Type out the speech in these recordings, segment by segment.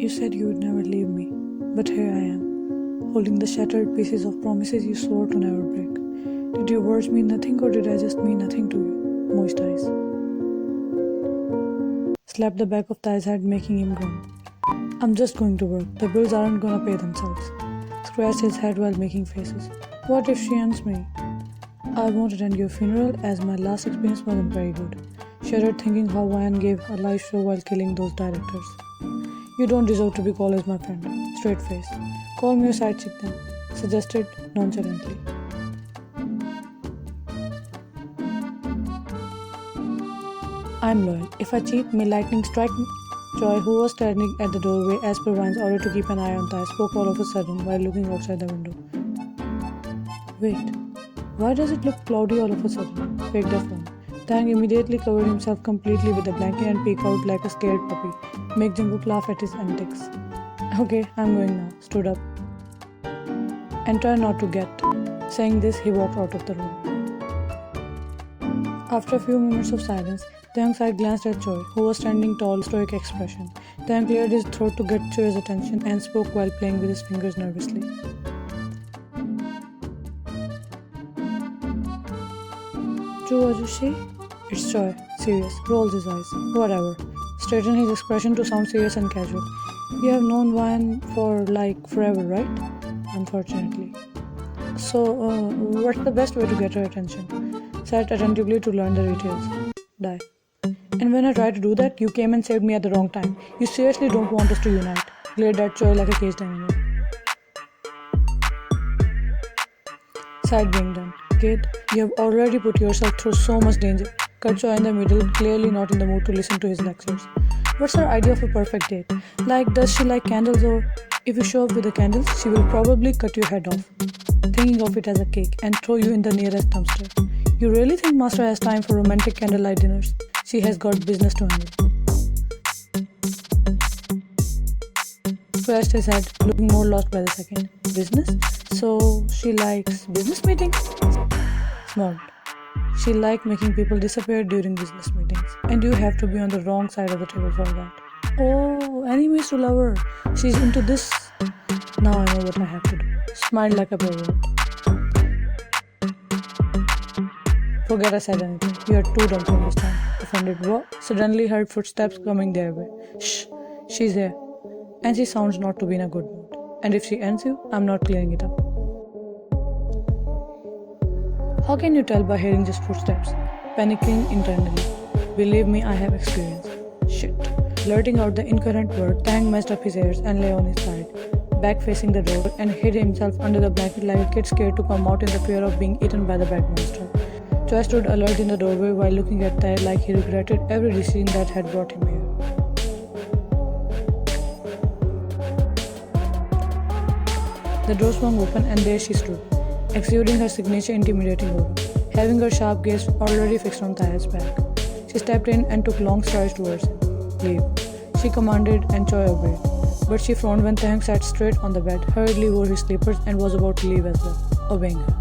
You said you would never leave me, but here I am, holding the shattered pieces of promises you swore to never break. Did your words mean nothing, or did I just mean nothing to you? Moist eyes. Slapped the back of Ty's head, making him groan. I'm just going to work. The bills aren't gonna pay themselves. Scratched his head while making faces. What if she ends me? I won't attend your funeral, as my last experience wasn't very good. Shuddered, thinking how Ryan gave a live show while killing those directors. You don't deserve to be called as my friend. Straight face. Call me your side chick then, suggested nonchalantly. I'm loyal. If I cheat, may lightning strike me. Choi, who was standing at the doorway as per Ryan's order to keep an eye on Thai, spoke all of a sudden while looking outside the window. Wait, why does it look cloudy all of a sudden? Faked a phone. Tang immediately covered himself completely with a blanket and peeked out like a scared puppy, make Jungkook laugh at his antics. Okay, I'm going now. Stood up. And try not to get. Saying this, he walked out of the room. After a few moments of silence, Taehyung side glanced at Choi, who was standing tall, stoic expression. Taehyung cleared his throat to get Choi's attention and spoke while playing with his fingers nervously. True, Ajushi? It's Choi. Serious. Rolls his eyes. Whatever. Straightened his expression to sound serious and casual. You have known Ryan for forever, right? Unfortunately. So, what's the best way to get her attention? Sat attentively to learn the details. Die. And when I tried to do that, you came and saved me at the wrong time. You seriously don't want us to unite. Glared at Choi like a caged animal. Side being done. Kid, you have already put yourself through so much danger. Cut Choi in the middle, clearly not in the mood to listen to his lectures. What's her idea of a perfect date? Does she like candles, or if you show up with the candles, she will probably cut your head off, thinking of it as a cake, and throw you in the nearest dumpster. You really think Master has time for romantic candlelight dinners? She has got business to handle. Scratched his head, looking more lost by the second. Business? So she likes business meetings? Smart. She likes making people disappear during business meetings, and you have to be on the wrong side of the table for that. Oh, enemies to lover. She's into this. Now I know what I have to do. Smiled like a pervert. Forget I said anything. You are too dumb to understand. Offended. What? Suddenly heard footsteps coming their way. Shh. She's here. And she sounds not to be in a good mood. And if she ends you, I'm not clearing it up. How can you tell by hearing just footsteps? Panicking internally. Believe me, I have experience. Shit. Blurting out the incoherent word, Tang messed up his ears and lay on his side, back facing the door, and hid himself under the blanket like a kid scared to come out in the fear of being eaten by the bad monster. Choi stood alert in the doorway while looking at Tai like he regretted every decision that had brought him here. The door swung open and there she stood, exuding her signature intimidating aura, having her sharp gaze already fixed on Tai's back. She stepped in and took long strides towards him. Leave, she commanded, and Choi obeyed. But she frowned when Taehyung sat straight on the bed, hurriedly wore his slippers, and was about to leave as well, obeying her.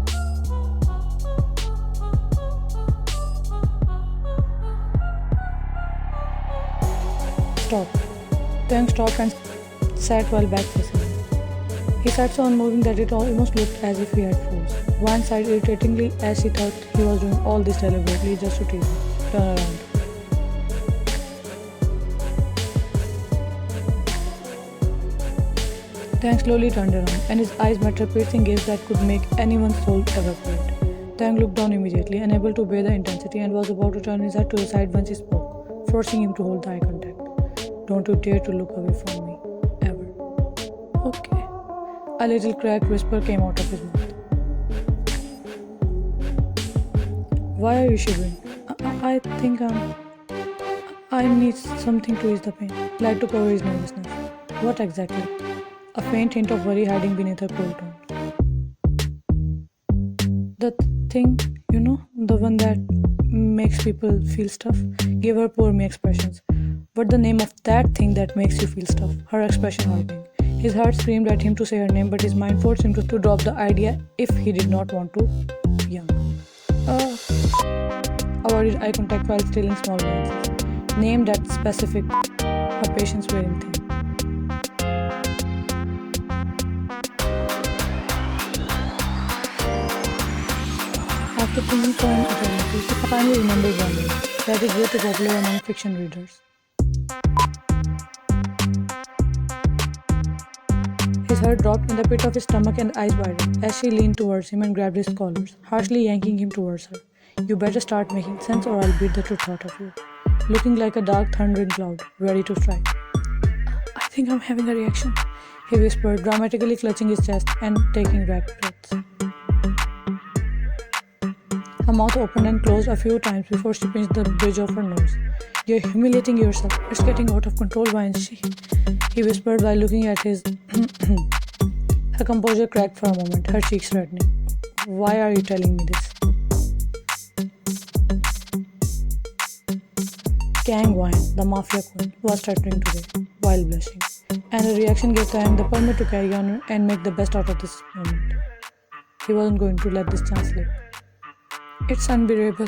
Stop. Taehyung stopped and sat while back facing him. He sat so unmoving that it almost looked as if he had froze. One sighed irritatingly as she thought he was doing all this deliberately just to tease her. Turn around. Taehyung slowly turned around, and his eyes met a piercing gaze that could make anyone's soul evaporate. Taehyung looked down immediately, unable to bear the intensity, and was about to turn his head to the side when she spoke, forcing him to hold the eye contact. Don't you dare to look away from me. Ever. Okay. A little cracked whisper came out of his mouth. Why are you shivering? I think I need something to ease the pain. Like to cover his nervousness. What exactly? A faint hint of worry hiding beneath her cold tone. The thing, the one that makes people feel stuff, gave her poor me expressions. But the name of that thing that makes you feel stuff, her expression hardening. His heart screamed at him to say her name, but his mind forced him to drop the idea if he did not want to. Young. Avoided eye contact while stealing small glances. Name that specific, her patience wearing thing. After thinking for an eternity, he finally remembered one name that is way too popular among fiction readers. His heart dropped in the pit of his stomach and eyes widened as she leaned towards him and grabbed his collars, harshly yanking him towards her. You better start making sense or I'll beat the truth out of you. Looking like a dark thundering cloud, ready to strike. I think I'm having a reaction, he whispered, dramatically clutching his chest and taking rapt breaths. Her mouth opened and closed a few times before she pinched the bridge of her nose. You're humiliating yourself. It's getting out of control, why isn't she? He whispered while looking at his... Her composure cracked for a moment, her cheeks reddening. Why are you telling me this? Kang Wine, the Mafia queen, was stuttering today, while blushing. And the reaction gave Taehyung the permit to carry on and make the best out of this moment. He wasn't going to let this chance slip. It's unbearable.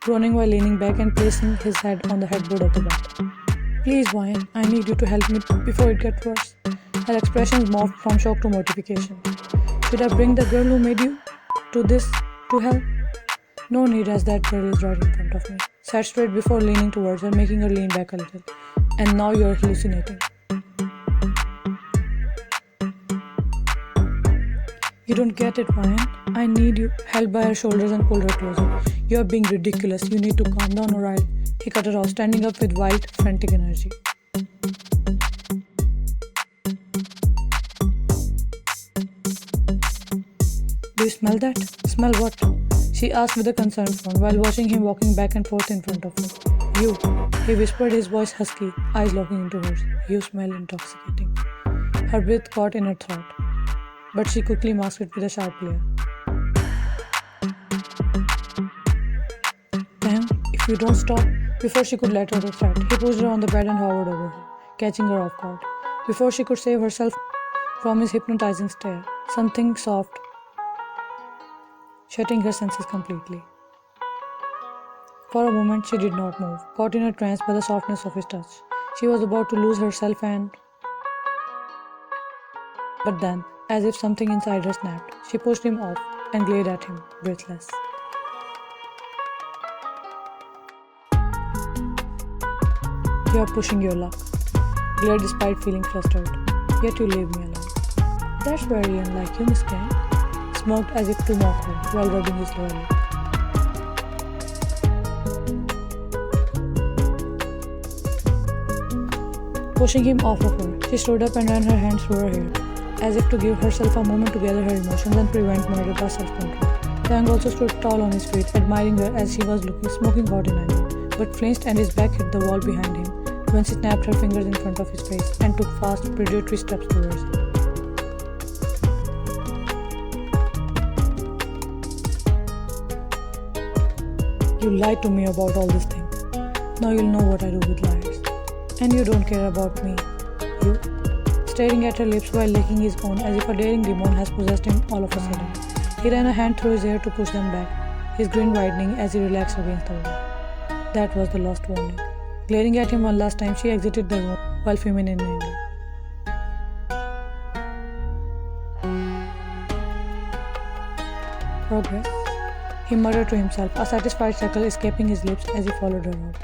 Groaning while leaning back and placing his head on the headboard of the bed. Please, Wine, I need you to help me before it gets worse. Her expressions morphed from shock to mortification. Should I bring the girl who made you to this to hell? No need, as that girl is right in front of me. Sat straight before leaning towards her, making her lean back a little. And now you're hallucinating. You don't get it, Ryan. I need you. Held by her shoulders and pulled her closer. You're being ridiculous. You need to calm down or I'll... He cut her off, standing up with wild, frantic energy. Do you smell that? Smell what? She asked with a concerned frown while watching him walking back and forth in front of her. You, he whispered, his voice husky, eyes looking into hers. You smell intoxicating. Her breath caught in her throat, but she quickly masked it with a sharp glare. Damn, if you don't stop. Before she could let out a threat, he pushed her on the bed and hovered over her, catching her off guard. Before she could save herself from his hypnotizing stare, something soft, shutting her senses completely. For a moment, she did not move, caught in a trance by the softness of his touch. She was about to lose herself But then, as if something inside her snapped, she pushed him off and glared at him, breathless. You're pushing your luck, glared despite feeling flustered. Yet you leave me alone. That's very unlike you, Miss Kang. Smirked as if to mock her while rubbing his lower lip. Pushing him off of her, she stood up and ran her hands through her hair, as if to give herself a moment to gather her emotions and prevent murder by self-control. Taehyung also stood tall on his feet, admiring her as she was looking smoking hot in anger, but flinched and his back hit the wall behind him when she snapped her fingers in front of his face and took fast, predatory steps towards it. You lied to me about all these things. Now you'll know what I do with liars. And you don't care about me. You? Staring at her lips while licking his own as if a daring demon has possessed him all of a sudden. He ran a hand through his hair to push them back, his grin widening as he relaxed against the wall. That was the last warning. Glaring at him one last time, she exited the room while fuming in anger. Progress? He muttered to himself, a satisfied chuckle escaping his lips as he followed her out.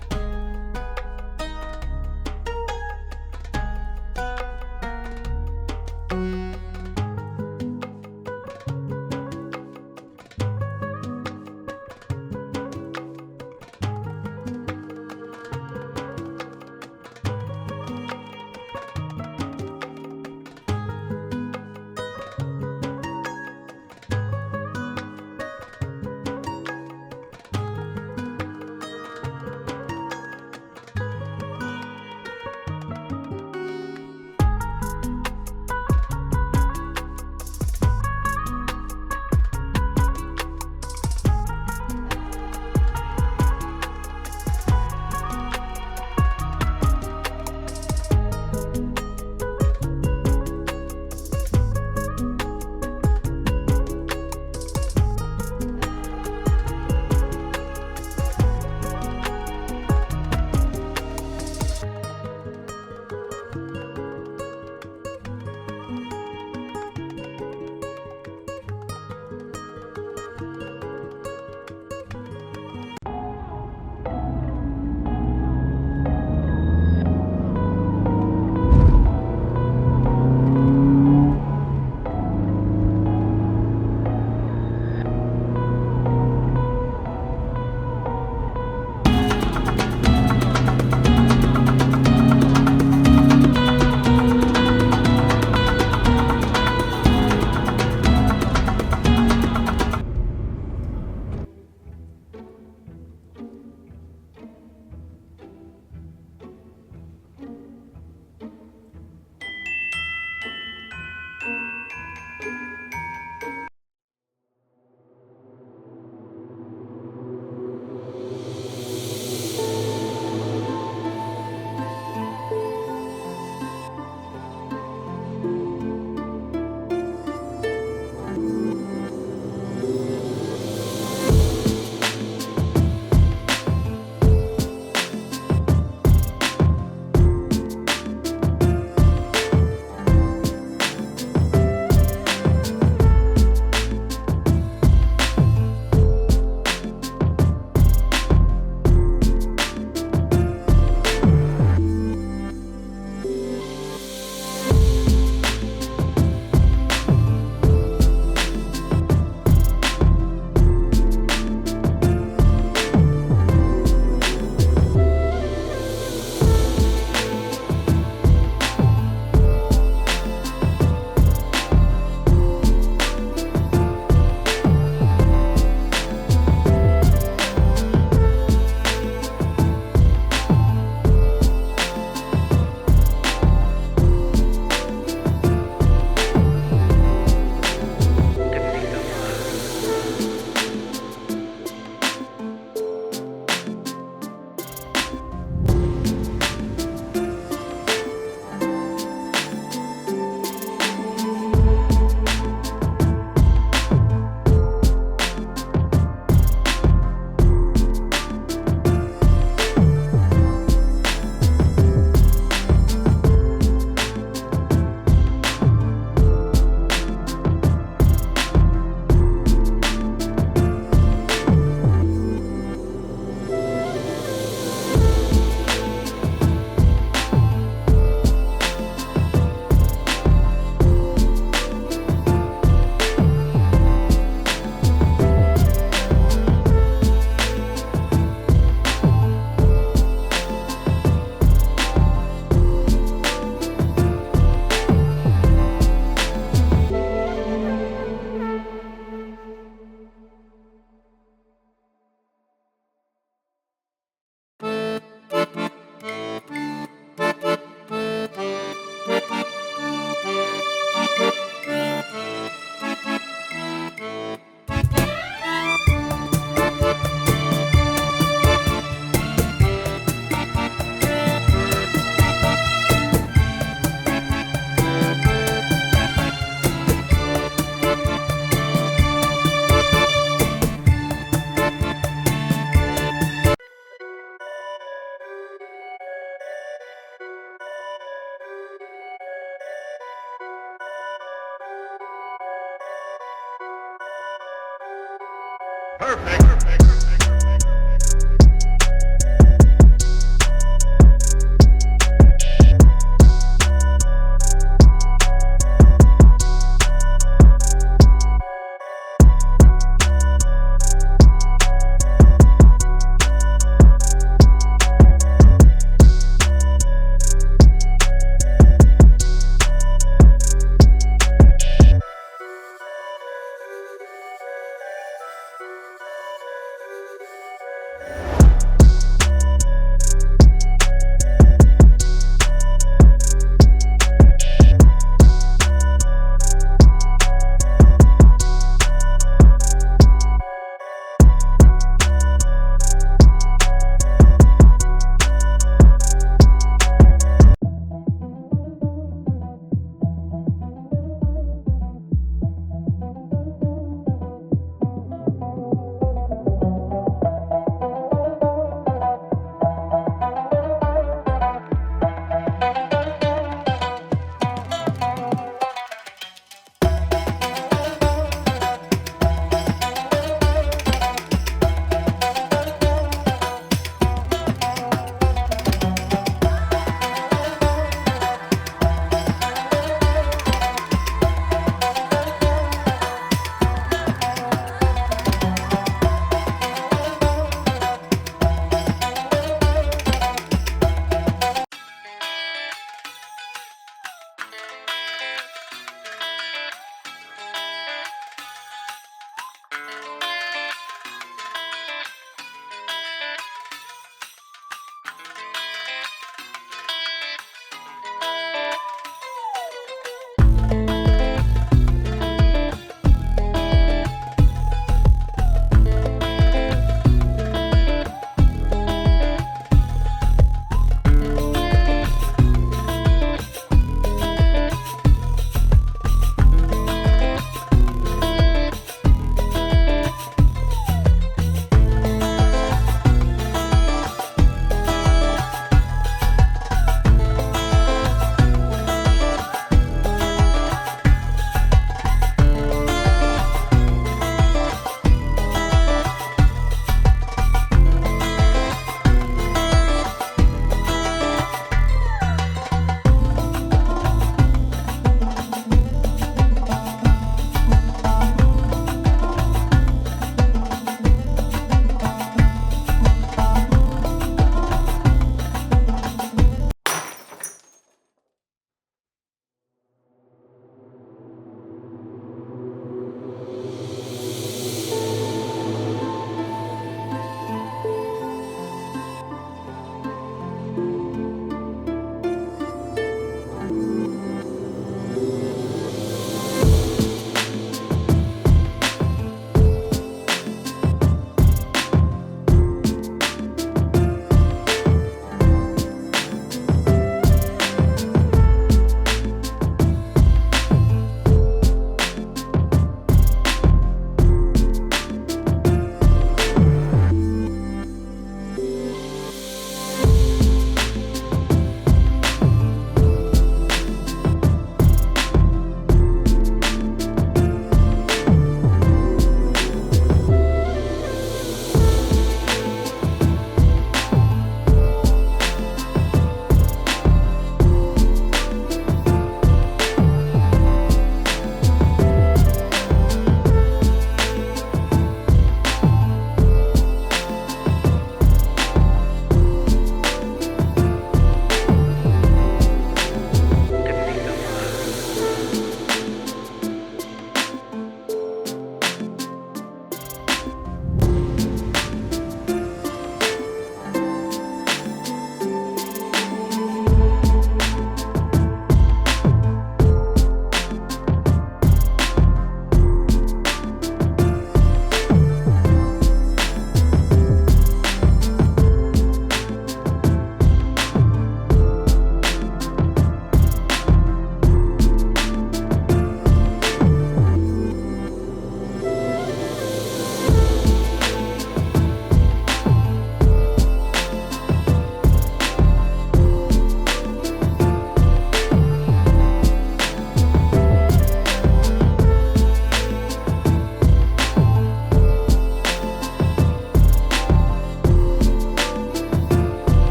Perfect.